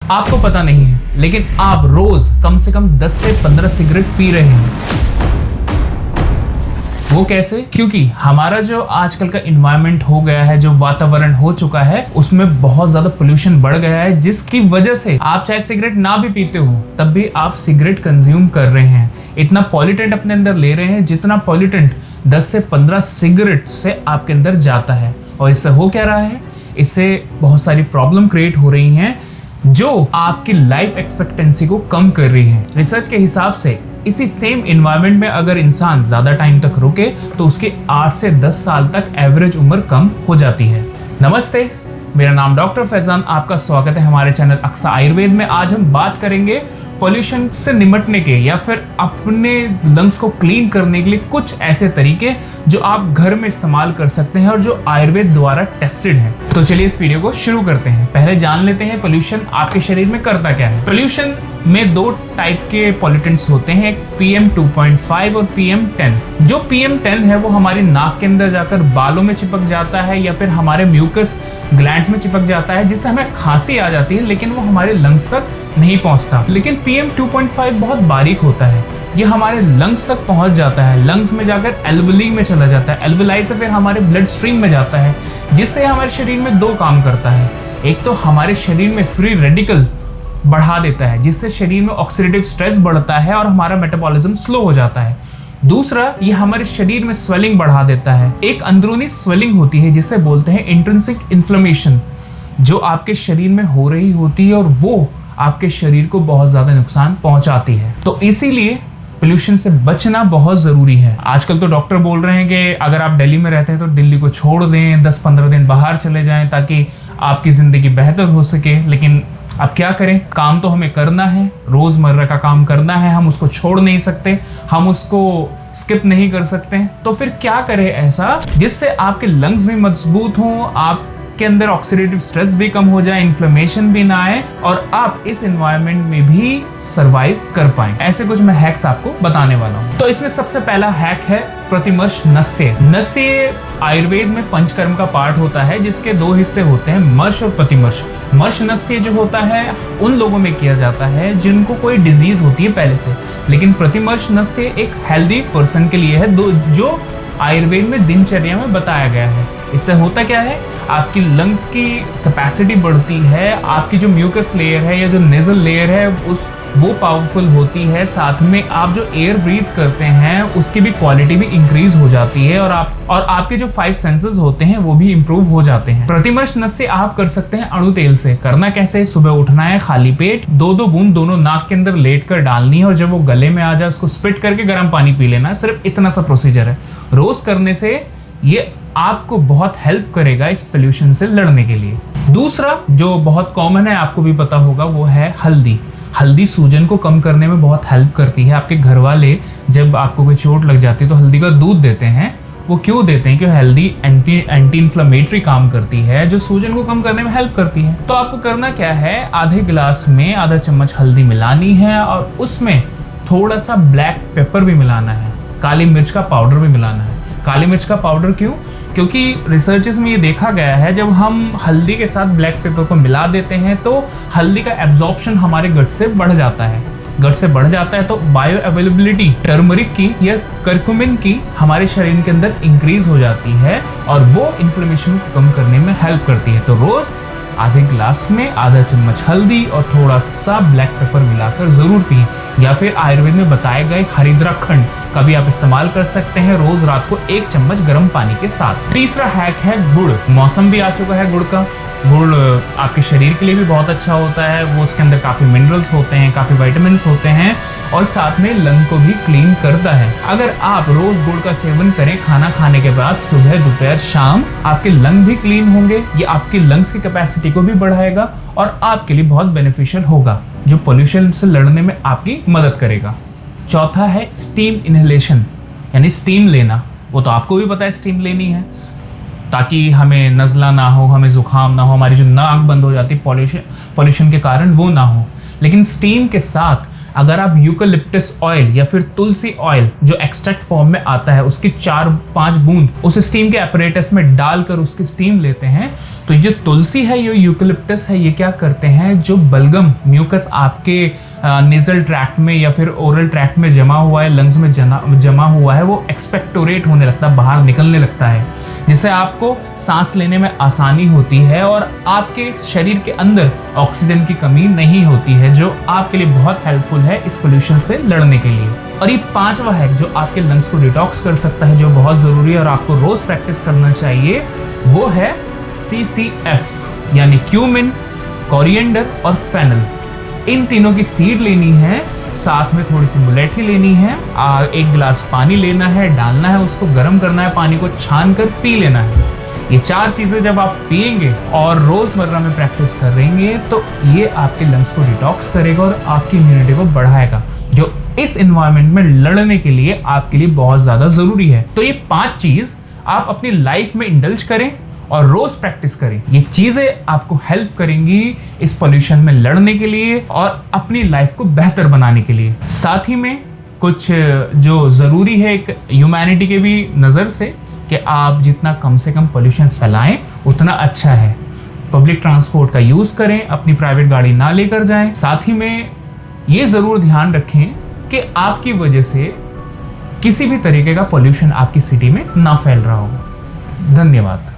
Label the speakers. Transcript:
Speaker 1: आपको पता नहीं है, लेकिन आप रोज कम से कम 10 से 15 सिगरेट पी रहे हैं। वो कैसे? क्योंकि हमारा जो आजकल का इन्वायरमेंट हो गया है, जो वातावरण हो चुका है, उसमें बहुत ज्यादा पोल्यूशन बढ़ गया है, जिसकी वजह से आप चाहे सिगरेट ना भी पीते हो तब भी आप सिगरेट कंज्यूम कर रहे हैं। इतना पॉल्यूटेंट अपने अंदर ले रहे हैं जितना पॉल्यूटेंट 10 से 15 सिगरेट से आपके अंदर जाता है। और इससे हो क्या रहा है? इससे बहुत सारी प्रॉब्लम क्रिएट हो रही हैं जो आपकी लाइफ एक्सपेक्टेंसी को कम कर रही है। रिसर्च के हिसाब से इसी सेम इन्वायरमेंट में अगर इंसान ज्यादा टाइम तक रुके तो उसके 8 से 10 साल तक एवरेज उम्र कम हो जाती है। नमस्ते, मेरा नाम डॉक्टर फैजान, आपका स्वागत है हमारे चैनल अक्सा आयुर्वेद में। आज हम बात करेंगे पॉल्यूशन से निपटने के या फिर अपने लंग्स को क्लीन करने के लिए कुछ ऐसे तरीके जो आप घर में इस्तेमाल कर सकते हैं और जो आयुर्वेद द्वारा टेस्टेड हैं। तो चलिए इस वीडियो को शुरू करते हैं। पहले जान लेते हैं पॉल्यूशन आपके शरीर में करता क्या है। पॉल्यूशन में दो टाइप के पॉल्यूटेंट्स होते हैं, PM 2.5 और PM 10। जो PM 10 है वो हमारी नाक के अंदर जाकर बालों में चिपक जाता है या फिर हमारे म्यूकस ग्लैंड्स में चिपक जाता है, जिससे हमें खांसी आ जाती है, लेकिन वो हमारे लंग्स तक नहीं पहुंचता। लेकिन PM 2.5 बहुत बारीक होता है, ये हमारे लंग्स तक पहुंच जाता है, लंग्स में जाकर एल्वुली में चला जाता है, एल्वुलाई से फिर हमारे ब्लड स्ट्रीम में जाता है, जिससे हमारे शरीर में दो काम करता है। एक तो हमारे शरीर में फ्री रेडिकल बढ़ा देता है, जिससे शरीर में ऑक्सीडेटिव स्ट्रेस बढ़ता है और हमारा मेटाबॉलिज्म स्लो हो जाता है। दूसरा, ये हमारे शरीर में स्वेलिंग बढ़ा देता है। एक अंदरूनी स्वेलिंग होती है जिसे बोलते हैं इंट्रिंसिक इन्फ्लेमेशन, जो आपके शरीर में हो रही होती है और वो आपके शरीर को बहुत ज्यादा नुकसान पहुंचाती है। तो इसीलिए पोल्यूशन से बचना बहुत जरूरी है। आजकल तो डॉक्टर बोल रहे हैं कि अगर आप दिल्ली में रहते हैं तो दिल्ली को छोड़ दें, 10-15 दिन बाहर चले जाएं ताकि आपकी जिंदगी बेहतर हो सके। लेकिन अब क्या करें, काम तो हमें करना है, रोजमर्रा का काम करना है, हम उसको छोड़ नहीं सकते, हम उसको स्किप नहीं कर सकते। तो फिर क्या करें ऐसा जिससे आपके लंग्स भी मजबूत हों, आपके अंदर ऑक्सीडेटिव स्ट्रेस भी कम हो जाए, इन्फ्लेमेशन भी ना आए और आप इस एनवायरनमेंट में भी सरवाइव कर पाएं। ऐसे कुछ मैं हैक्स आपको बताने वाला हूँ। तो इसमें सबसे पहला हैक है प्रतिमर्श नस्य। नस्य आयुर्वेद में पंचकर्म का पार्ट होता है, जिसके दो हिस्से होते हैं, मर्श और प्रतिमर्श। मर्श नस्य जो होता है उन लोगों में किया जाता है जिनको कोई डिजीज होती है पहले से, लेकिन प्रतिमर्श नस्य एक हेल्दी पर्सन के लिए है, जो आयुर्वेद में दिनचर्या में बताया गया है। इससे होता क्या है, आपकी लंग्स की कैपेसिटी बढ़ती है, आपकी जो म्यूकस लेयर है या जो नेजल लेयर है वो पावरफुल होती है, साथ में आप जो एयर ब्रीथ करते हैं उसकी भी क्वालिटी भी इंक्रीज हो जाती है और आपके जो 5 सेंसेस होते हैं वो भी इंप्रूव हो जाते हैं। प्रतिमर्श नस्य आप कर सकते हैं अणु तेल से। करना कैसे? सुबह उठना है, खाली पेट 2-2 बूंद दोनों नाक के अंदर लेट कर डालनी है और जब वो गले में आ जाए उसको स्पिट करके गर्म पानी पी लेना है। सिर्फ इतना सा प्रोसीजर है। रोज करने से ये आपको बहुत हेल्प करेगा इस पोल्यूशन से लड़ने के लिए। दूसरा जो बहुत कॉमन है, आपको भी पता होगा, वो है हल्दी। हल्दी सूजन को कम करने में बहुत हेल्प करती है। आपके घर वाले जब आपको कोई चोट लग जाती है तो हल्दी का दूध देते हैं। वो क्यों देते हैं? क्योंकि हल्दी एंटी इन्फ्लेमेटरी काम करती है, जो सूजन को कम करने में हेल्प करती है। तो आपको करना क्या है, आधे गिलास में आधा चम्मच हल्दी मिलानी है और उसमें थोड़ा सा ब्लैक पेपर भी मिलाना है, काली मिर्च का पाउडर भी मिलाना है। काली मिर्च का पाउडर क्यों? क्योंकि रिसर्चेस में ये देखा गया है, जब हम हल्दी के साथ ब्लैक पेपर को मिला देते हैं तो हल्दी का एब्जॉर्प्शन हमारे गट से बढ़ जाता है। गट से बढ़ जाता है तो बायो अवेलेबिलिटी टर्मरिक की या करक्यूमिन की हमारे शरीर के अंदर इंक्रीज हो जाती है और वो इन्फ्लेमेशन को कम करने में हेल्प करती है। तो रोज आधे गिलास में आधा चम्मच हल्दी और थोड़ा सा ब्लैक पेपर मिलाकर जरूर पिएं, या फिर आयुर्वेद में बताए गए हरिद्रा खंड का भी आप इस्तेमाल कर सकते हैं रोज रात को 1 चम्मच गर्म पानी के साथ। तीसरा हैक है गुड़। मौसम भी आ चुका है गुड़ का। गुड़ आपके शरीर के लिए भी बहुत अच्छा होता है, वो उसके अंदर काफ़ी मिनरल्स होते हैं, काफ़ी विटामिन्स होते हैं और साथ में लंग को भी क्लीन करता है। अगर आप रोज गुड़ का सेवन करें खाना खाने के बाद, सुबह दोपहर शाम, आपके लंग भी क्लीन होंगे, ये आपकी लंग्स की कैपेसिटी को भी बढ़ाएगा और आपके लिए बहुत बेनिफिशियल होगा, जो पोल्यूशन से लड़ने में आपकी मदद करेगा। चौथा है स्टीम इनहेलेशन, यानी स्टीम लेना। वो तो आपको भी पता है स्टीम लेनी है ताकि हमें नज़ला ना हो, हमें जुकाम ना हो, हमारी जो नाक बंद हो जाती है पोल्यूशन के कारण, वो ना हो। लेकिन स्टीम के साथ अगर आप यूकलिप्टस ऑयल या फिर तुलसी ऑयल जो एक्सट्रैक्ट फॉर्म में आता है उसकी 4-5 बूंद उस स्टीम के एपरेटस में डालकर उसकी स्टीम लेते हैं, तो ये तुलसी है, ये यूकलिप्टस है, ये क्या करते हैं, जो बलगम म्यूकस आपके नेजल ट्रैक्ट में या फिर ओरल ट्रैक्ट में जमा हुआ है, लंग्स में जमा हुआ है, वो एक्सपेक्टोरेट होने लगता है, बाहर निकलने लगता है, जिससे आपको सांस लेने में आसानी होती है और आपके शरीर के अंदर ऑक्सीजन की कमी नहीं होती है, जो आपके लिए बहुत हेल्पफुल है इस पोल्यूशन से लड़ने के लिए। और ये 5वां हैक जो आपके लंग्स को डिटॉक्स कर सकता है, जो बहुत ज़रूरी है और आपको रोज़ प्रैक्टिस करना चाहिए, वो है CCF यानी क्यूमिन, कोरिएंडर और फेनल। इन तीनों की सीड लेनी है, साथ में थोड़ी सी मुलेठी लेनी है, 1 गिलास पानी लेना है, डालना है, उसको गर्म करना है, पानी को छान कर पी लेना है। ये 4 चीज़ें जब आप पिएंगे और रोज़मर्रा में प्रैक्टिस करेंगे तो ये आपके लंग्स को डिटॉक्स करेगा और आपकी इम्यूनिटी को बढ़ाएगा, जो इस एनवायरनमेंट में लड़ने के लिए आपके लिए बहुत ज़्यादा ज़रूरी है। तो ये 5 चीज़ आप अपनी लाइफ में इंडल्ज करें और रोज प्रैक्टिस करें। ये चीजें आपको हेल्प करेंगी इस पोल्यूशन में लड़ने के लिए और अपनी लाइफ को बेहतर बनाने के लिए। साथ ही में कुछ जो ज़रूरी है एक ह्यूमैनिटी के भी नज़र से कि आप जितना कम से कम पोल्यूशन फैलाएं उतना अच्छा है। पब्लिक ट्रांसपोर्ट का यूज़ करें, अपनी प्राइवेट गाड़ी ना लेकर जाएं। साथ ही में ये ज़रूर ध्यान रखें कि आपकी वजह से किसी भी तरीके का पोल्यूशन आपकी सिटी में ना फैल रहा हो। धन्यवाद।